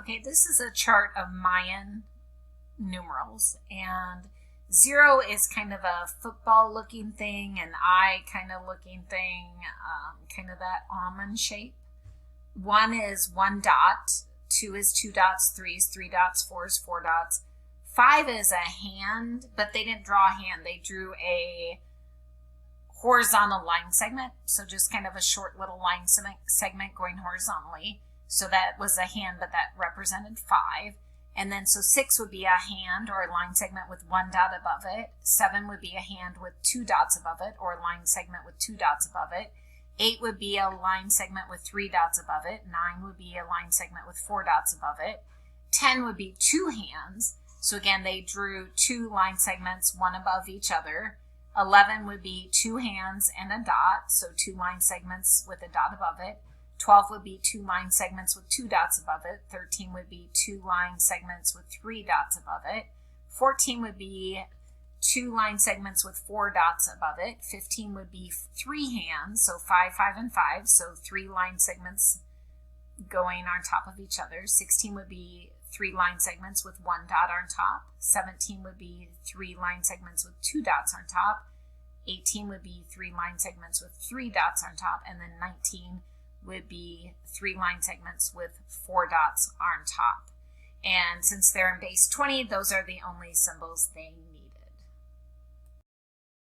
Okay, this is a chart of Mayan numerals, and 0 is kind of a football looking thing, and I kind of looking thing, kind of that almond shape. 1 is 1 dot, 2 is 2 dots, 3 is 3 dots, 4 is 4 dots. 5 is a hand, but they didn't draw a hand. They drew a horizontal line segment, so just kind of a short little line segment going horizontally. So that was a hand, but that represented 5. And then so 6 would be a hand or a line segment with 1 dot above it. 7 would be a hand with 2 dots above it, or a line segment with 2 dots above it. 8 would be a line segment with 3 dots above it. 9 would be a line segment with 4 dots above it. 10 would be 2 hands. So again, they drew 2 line segments, one above each other. 11 would be 2 hands and a dot, so 2 line segments with a dot above it. 12 would be 2 line segments with 2 dots above it. 13 would be 2 line segments with 3 dots above it. 14 would be 2 line segments with 4 dots above it. 15 would be 3 hands, so 5, 5, and 5, so 3 line segments going on top of each other. 16 would be 3 line segments with 1 dot on top. 17 would be 3 line segments with 2 dots on top. 18 would be 3 line segments with 3 dots on top. And then 19 would be 3 line segments with 4 dots on top. And since they're in base 20, those are the only symbols they need.